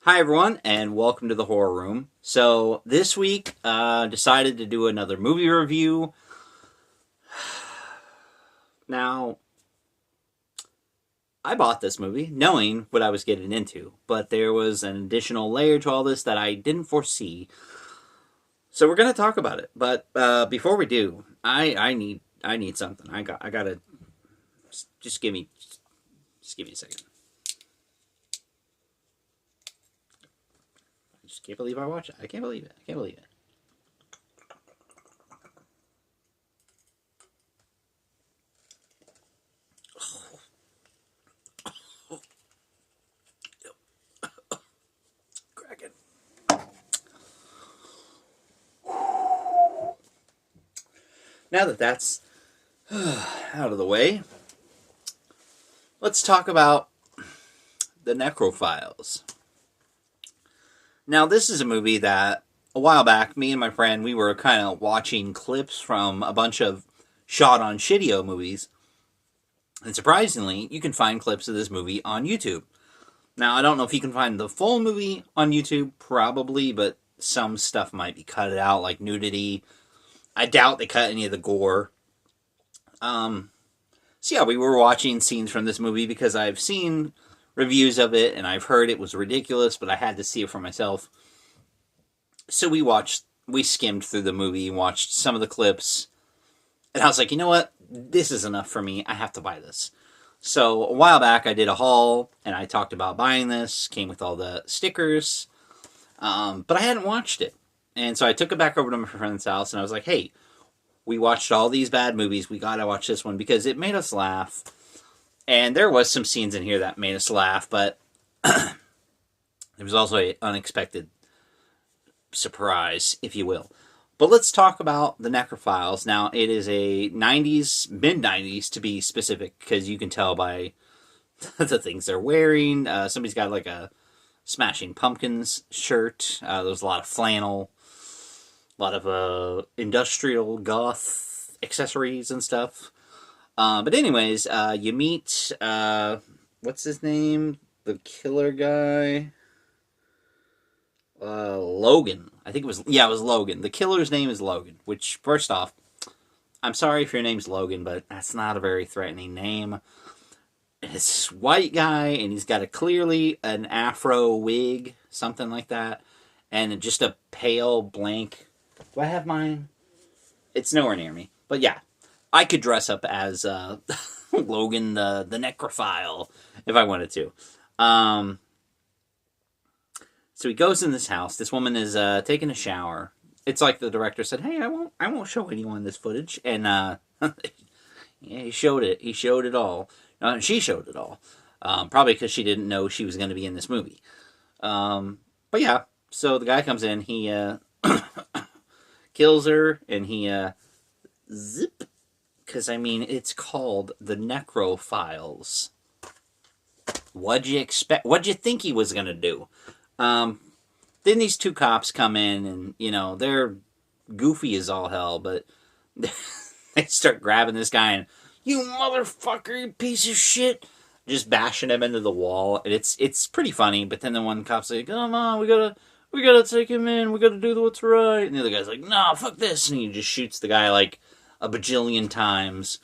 Hi everyone, and welcome to the Horror Room. So this week, decided to do another movie review. Now, I bought this movie knowing what I was getting into, but there was an additional layer to all this that I didn't foresee. So we're gonna talk about it. But before we do, I need something. I gotta just give me a second. I just can't believe I watched it. I can't believe it. I can't believe it. Cracking. Now that that's out of the way, let's talk about the Necrophiles. Now, this is a movie that a while back, me and my friend, we were kind of watching clips from a bunch of shot on Shittio movies. And surprisingly, you can find clips of this movie on YouTube. Now, I don't know if you can find the full movie on YouTube, probably, but some stuff might be cut out, like nudity. I doubt they cut any of the gore. So yeah, we were watching scenes from this movie because I've seen reviews of it and I've heard it was ridiculous, but I had to see it for myself. So we skimmed through the movie, watched some of the clips, and I was like, you know what? This is enough for me. I have to buy this. So a while back, I did a haul and I talked about buying this. Came with all the stickers, but I hadn't watched it, and so I took it back over to my friend's house and I was like, hey, we watched all these bad movies. We gotta watch this one because it made us laugh. And there was some scenes in here that made us laugh, but there was also an unexpected surprise, if you will. But let's talk about the Necrophiles. Now, it is a 90s, mid-90s to be specific, because you can tell by the things they're wearing. Somebody's got like a Smashing Pumpkins shirt. There's a lot of flannel, a lot of industrial goth accessories and stuff. But anyways, you meet, what's his name? The killer guy? Logan. I think it was Logan. The killer's name is Logan, which, first off, I'm sorry if your name's Logan, but that's not a very threatening name. It's this white guy, and he's got clearly an afro wig, something like that, and just a pale blank. Do I have mine? It's nowhere near me. But yeah, I could dress up as Logan the Necrophile if I wanted to. So he goes in this house. This woman is taking a shower. It's like the director said, "Hey, I won't show anyone this footage." And yeah, he showed it. He showed it all. She showed it all. Probably because she didn't know she was going to be in this movie. But yeah, so the guy comes in. He kills her, and he zip. Because, I mean, it's called the Necrophiles. What'd you expect? What'd you think he was going to do? Then these two cops come in, and, you know, they're goofy as all hell, but they start grabbing this guy, and, you motherfucker, you piece of shit, just bashing him into the wall, and it's pretty funny, but then the one cop's like, come on, we gotta take him in, we gotta do what's right, and the other guy's like, nah, fuck this, and he just shoots the guy, like, a bajillion times.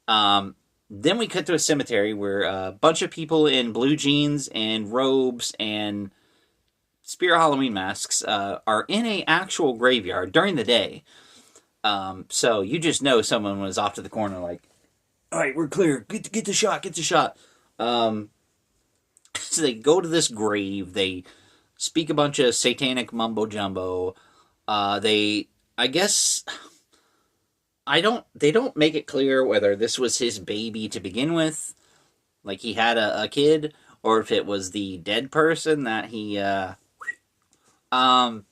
Then we cut to a cemetery where a bunch of people in blue jeans and robes and Spirit Halloween masks are in a actual graveyard during the day. So you just know someone was off to the corner like, all right, we're clear. Get the shot. Get the shot. So they go to this grave. They speak a bunch of satanic mumbo jumbo. I guess, they don't make it clear whether this was his baby to begin with, like he had a kid, or if it was the dead person that he, but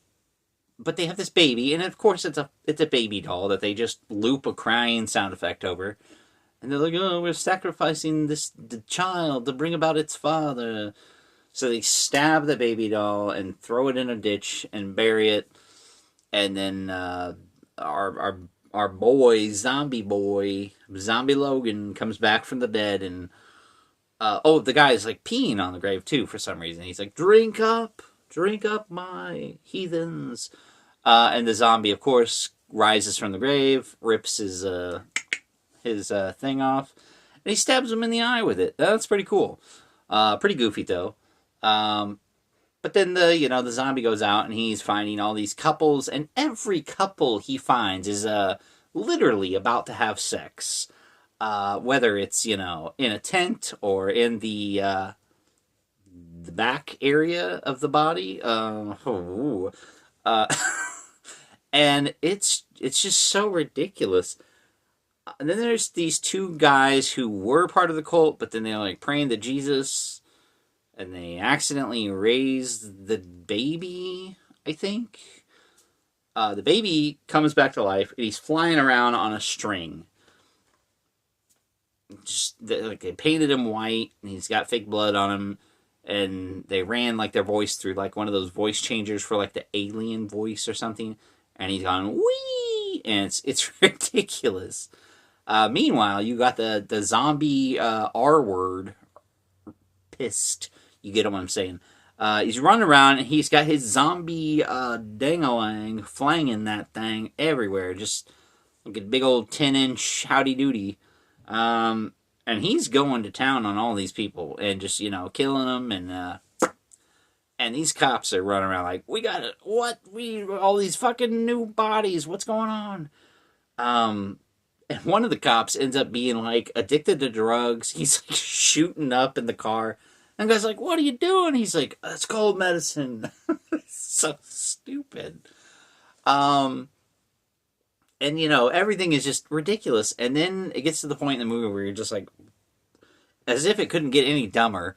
they have this baby, and of course it's a baby doll that they just loop a crying sound effect over, and they're like, oh, we're sacrificing the child to bring about its father. So they stab the baby doll and throw it in a ditch and bury it, and then our boy, Zombie Logan, comes back from the dead and The guy's like peeing on the grave too for some reason. He's like, drink up, my heathens. And the zombie, of course, rises from the grave, rips his thing off, and he stabs him in the eye with it. That's pretty cool. Pretty goofy though. But then the zombie goes out and he's finding all these couples, and every couple he finds is literally about to have sex. Whether it's in a tent or in the back area of the body. And it's just so ridiculous. And then there's these two guys who were part of the cult, but then they're like praying to Jesus, and they accidentally raised the baby, I think. The baby comes back to life, and he's flying around on a string. They painted him white, and he's got fake blood on him, and they ran like their voice through like one of those voice changers for like the alien voice or something, and he's gone wee, and it's ridiculous. Meanwhile, you got the zombie R word pissed. You get what I'm saying? He's running around and he's got his zombie dangalang flanging that thing everywhere, just like a big old 10-inch howdy doody. And he's going to town on all these people and just killing them, and these cops are running around like, we got it. What? All these fucking new bodies. What's going on? And one of the cops ends up being like addicted to drugs. He's like shooting up in the car. And the guy's like, what are you doing? He's like, it's cold medicine. So stupid. And everything is just ridiculous. And then it gets to the point in the movie where you're just like, as if it couldn't get any dumber.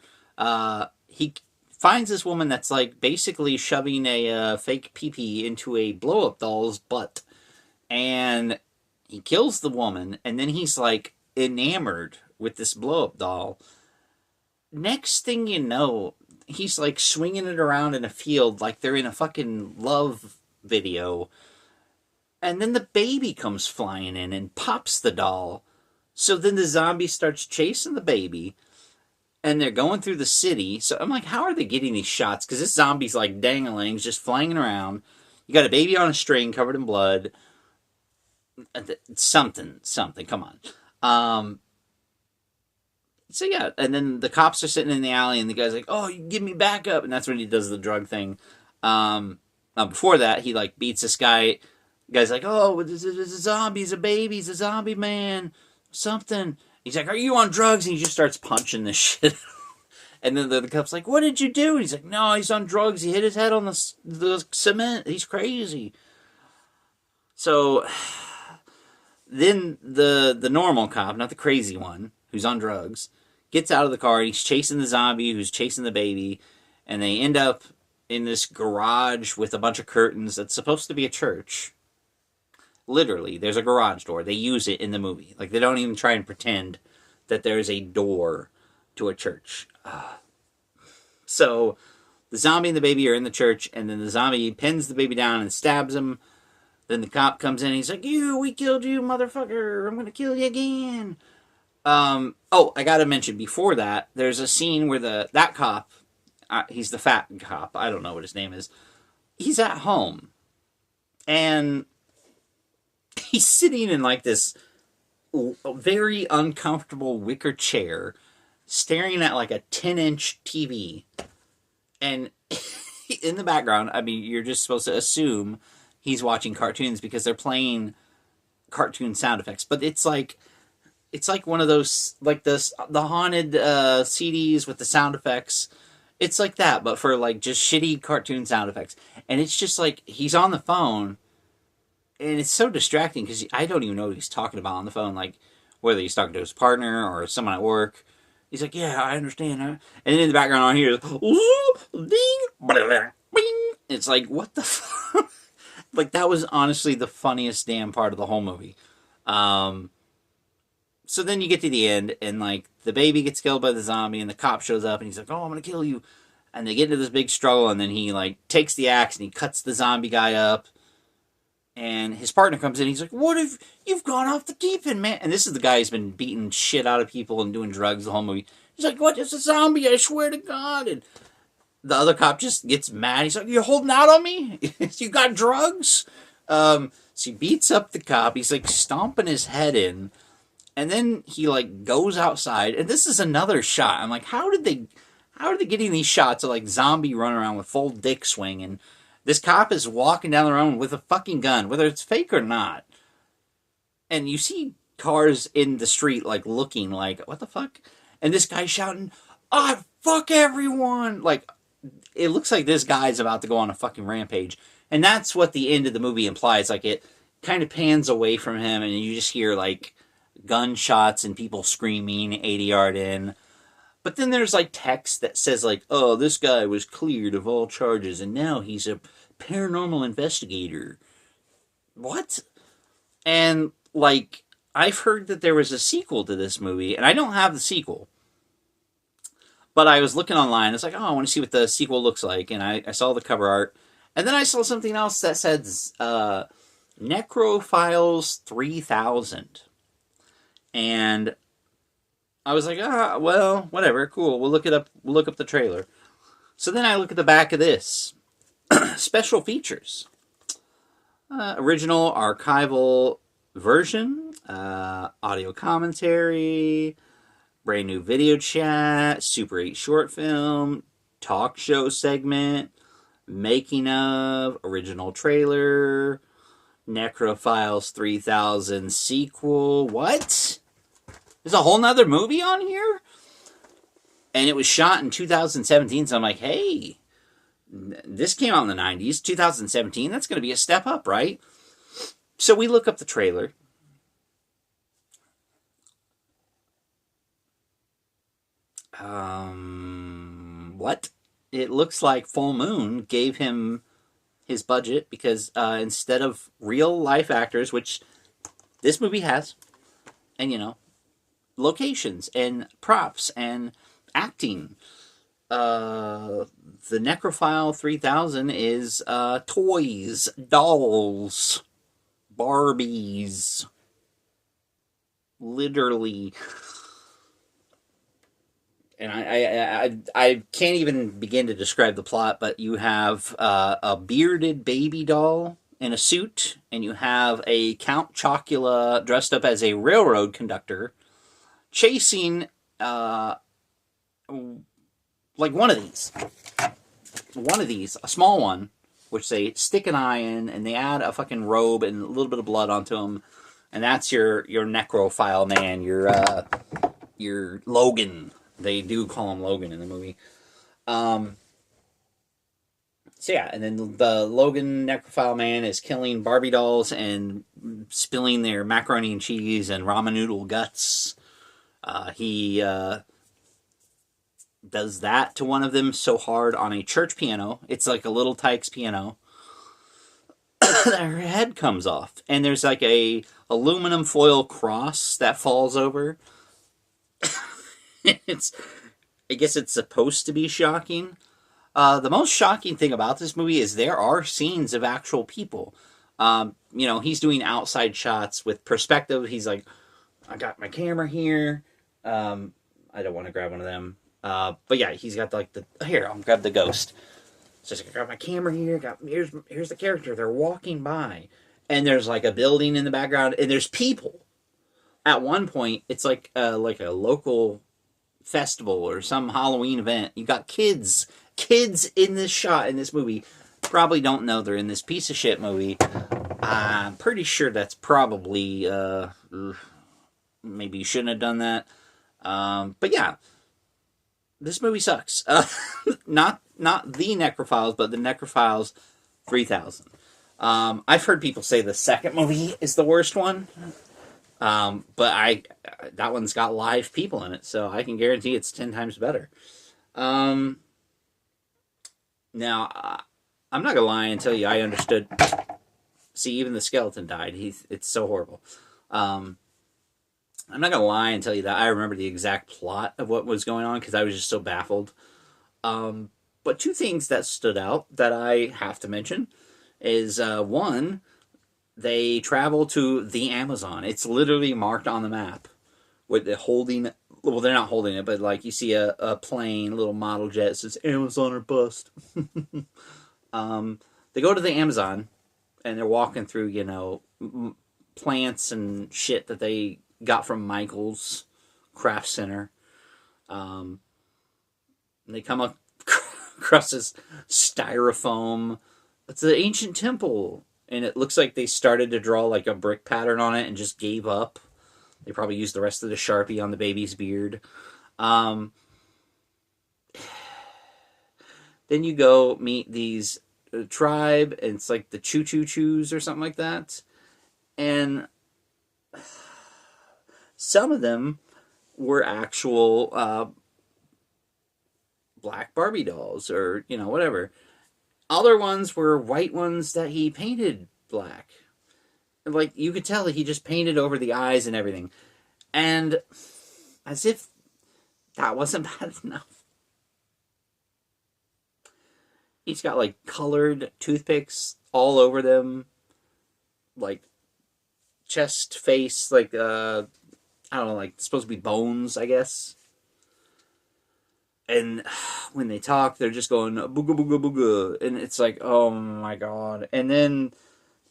He finds this woman that's like basically shoving a fake pee-pee into a blow-up doll's butt. And he kills the woman, and then he's like enamored with this blow-up doll. Next thing you know, he's like swinging it around in a field like they're in a fucking love video. And then the baby comes flying in and pops the doll. So then the zombie starts chasing the baby, and they're going through the city. So I'm like, how are they getting these shots? Because this zombie's like danglings, just flying around. You got a baby on a string covered in blood. Something, come on. So yeah, and then the cops are sitting in the alley, and the guy's like, oh, you give me backup, and that's when he does the drug thing. Before that, he like beats this guy. The guy's like, oh, there's a zombie, he's a baby, he's a zombie man, something. He's like, are you on drugs? And he just starts punching this shit. And then the cop's like, what did you do? And he's like, no, he's on drugs, he hit his head on the cement, he's crazy. So then the normal cop, not the crazy one, who's on drugs, gets out of the car, and he's chasing the zombie who's chasing the baby, and they end up in this garage with a bunch of curtains that's supposed to be a church. Literally, there's a garage door. They use it in the movie. Like, they don't even try and pretend that there's a door to a church. So, the zombie and the baby are in the church, and then the zombie pins the baby down and stabs him. Then the cop comes in, and he's like, we killed you, motherfucker. I'm going to kill you again. I gotta mention, before that, there's a scene where that cop, he's the fat cop, I don't know what his name is, he's at home, and he's sitting in like this very uncomfortable wicker chair, staring at like a 10-inch TV, and in the background, I mean, you're just supposed to assume he's watching cartoons because they're playing cartoon sound effects, but it's like one of those, like the haunted CDs with the sound effects. It's like that, but for like just shitty cartoon sound effects. And it's just like he's on the phone, and it's so distracting because I don't even know what he's talking about on the phone. Like whether he's talking to his partner or someone at work. He's like, yeah, I understand. And then in the background on here, ding, bing. It's like, what the fuck? Like, that was honestly the funniest damn part of the whole movie. So then you get to the end, and, like, the baby gets killed by the zombie, and the cop shows up, and he's like, oh, I'm gonna kill you. And they get into this big struggle, and then he, like, takes the axe, and he cuts the zombie guy up. And his partner comes in, he's like, what if you've gone off the deep end, man? And this is the guy who's been beating shit out of people and doing drugs the whole movie. He's like, what? It's a zombie, I swear to God. And the other cop just gets mad. He's like, you're holding out on me? You got drugs? So he beats up the cop. He's like stomping his head in. And then he like goes outside. And this is another shot. I'm like, how are they getting these shots of like zombie running around with full dick swing? And this cop is walking down the road with a fucking gun, whether it's fake or not. And you see cars in the street like looking like, what the fuck? And this guy's shouting, oh, fuck everyone. Like, it looks like this guy's about to go on a fucking rampage. And that's what the end of the movie implies. Like, it kind of pans away from him, and you just hear, like, gunshots and people screaming 80 yard in. But then there's, like, text that says, like, oh, this guy was cleared of all charges, and now he's a paranormal investigator. What? And, like, I've heard that there was a sequel to this movie, and I don't have the sequel. But I was looking online. It's like, oh, I want to see what the sequel looks like. And I saw the cover art. And then I saw something else that said Necrophiles 3000. And I was like, well, whatever, cool. We'll look it up. We'll look up the trailer. So then I look at the back of this. Special features. Original archival version. Audio commentary. Brand new video chat, Super 8 short film, talk show segment, making of, original trailer, Necrophiles 3000 sequel. What? There's a whole nother movie on here? And it was shot in 2017, so I'm like, hey, this came out in the 90s, 2017, that's going to be a step up, right? So we look up the trailer. What? It looks like Full Moon gave him his budget because instead of real life actors, which this movie has, and, you know, locations and props and acting, the Necrophile 3000 is toys, dolls, Barbies. Literally. And I can't even begin to describe the plot, but you have a bearded baby doll in a suit, and you have a Count Chocula dressed up as a railroad conductor chasing like one of these, a small one, which they stick an eye in, and they add a fucking robe and a little bit of blood onto him, and that's your necrophile man, your Logan. They do call him Logan in the movie. So yeah, and then the Logan Necrophile Man is killing Barbie dolls and spilling their macaroni and cheese and ramen noodle guts. He does that to one of them so hard on a church piano. It's like a Little Tykes piano. Her head comes off. And there's like a aluminum foil cross that falls over. I guess it's supposed to be shocking. The most shocking thing about this movie is there are scenes of actual people. He's doing outside shots with perspective. He's like, I got my camera here. I don't want to grab one of them. But yeah, he's got like here, I'll grab the ghost. So I got my camera here. Here's the character. They're walking by. And there's like a building in the background. And there's people. At one point, it's like a local festival or some Halloween event. You got kids in this shot in this movie. Probably don't know they're in this piece of shit movie. I'm pretty sure that's probably maybe you shouldn't have done that. But yeah, this movie sucks. Not the Necrophiles, but the Necrophiles 3000. I've heard people say the second movie is the worst one. But that one's got live people in it, so I can guarantee it's 10 times better. Now, I'm not gonna lie and tell you I understood. See, even the skeleton died. It's so horrible. I'm not gonna lie and tell you that I remember the exact plot of what was going on because I was just so baffled. But two things that stood out that I have to mention is one. They travel to the Amazon. It's literally marked on the map with the holding well, they're not holding it, but like you see a plane, a little model jet, that says Amazon or bust. They go to the Amazon and they're walking through, plants and shit that they got from Michael's Craft Center. And they come up across this styrofoam. It's an ancient temple, and it looks like they started to draw like a brick pattern on it and just gave up. They probably used the rest of the Sharpie on the baby's beard. Then you go meet these tribe, and it's like the Choo Choo Choos or something like that. And some of them were actual black Barbie dolls, or whatever. Other ones were white ones that he painted black. Like, you could tell that he just painted over the eyes and everything. And as if that wasn't bad enough, he's got like colored toothpicks all over them, like chest, face, like I don't know, like supposed to be bones, I guess. And when they talk, they're just going booga booga booga, and it's like, oh my god. And then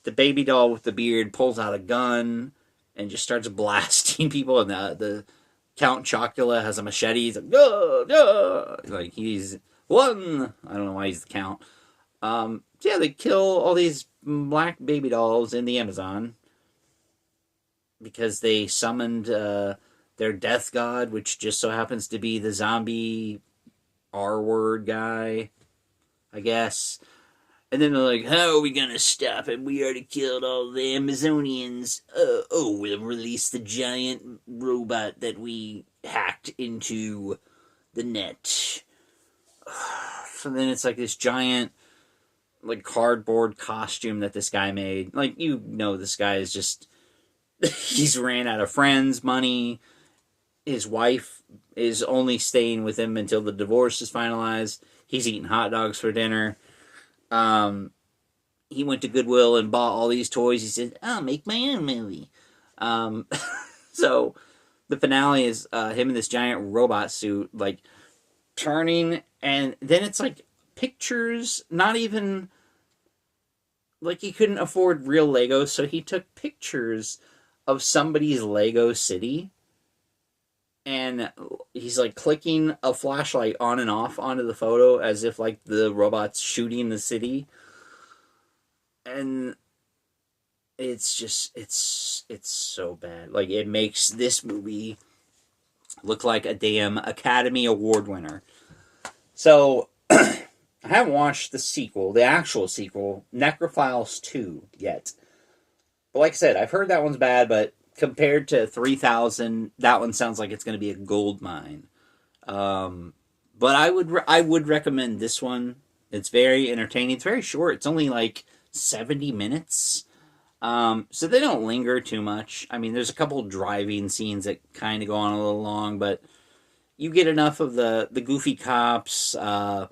the baby doll with the beard pulls out a gun and just starts blasting people, and the Count Chocula has a machete. He's like, duh, duh. Like, he's one. I don't know why he's the Count. Yeah, they kill all these black baby dolls in the Amazon because they summoned their death god, which just so happens to be the zombie R-word guy, I guess. And then they're like, how are we gonna stop him? We already killed all the Amazonians. We'll release the giant robot that we hacked into the net. So then it's like this giant, like, cardboard costume that this guy made. Like, this guy is just... he's ran out of friends, money. His wife is only staying with him until the divorce is finalized. He's eating hot dogs for dinner. He went to Goodwill and bought all these toys. He said, I'll make my own movie. So the finale is him in this giant robot suit, like, turning, and then it's like pictures, not even, like, he couldn't afford real Legos, so he took pictures of somebody's Lego city, and he's like clicking a flashlight on and off onto the photo as if like the robot's shooting the city. And it's just, it's so bad. Like, it makes this movie look like a damn Academy Award winner. So, I haven't watched the sequel, the actual sequel, Necrophiles 2, yet. But like I said, I've heard that one's bad, but compared to 3000, that one sounds like it's going to be a gold mine. But I would recommend this one. It's very entertaining. It's very short. It's only like 70 minutes. So they don't linger too much. I mean, there's a couple driving scenes that kind of go on a little long, but you get enough of the goofy cops, the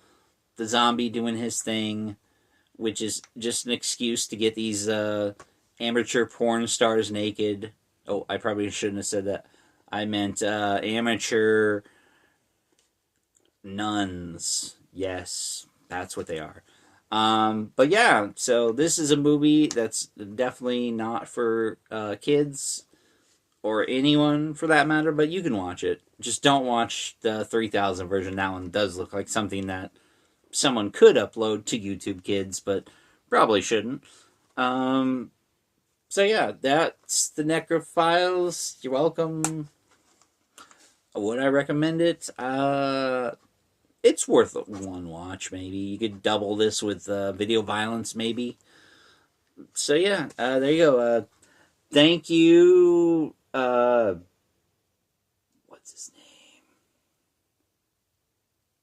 zombie doing his thing, which is just an excuse to get these amateur porn stars naked. Oh, I probably shouldn't have said that. I meant amateur nuns. Yes, that's what they are. But yeah, so this is a movie that's definitely not for kids or anyone for that matter, but you can watch it. Just don't watch the 3000 version. That one does look like something that someone could upload to YouTube Kids, but probably shouldn't. So yeah, that's the Necrophiles. You're welcome. Would I recommend it? It's worth one watch, maybe. You could double this with video violence, maybe. So yeah, there you go. Thank you. What's his name?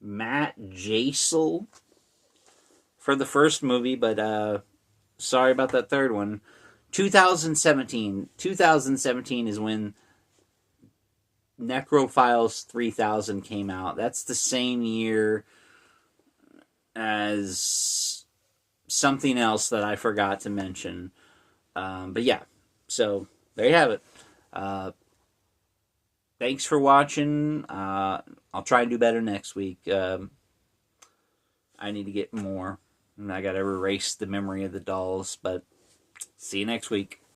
Matt Jasel for the first movie, but sorry about that third one. 2017. 2017 is when Necrophiles 3000 came out. That's the same year as something else that I forgot to mention. But yeah, so there you have it. thanks for watching. I'll try and do better next week. I need to get more. And I got to erase the memory of the dolls. But see you next week.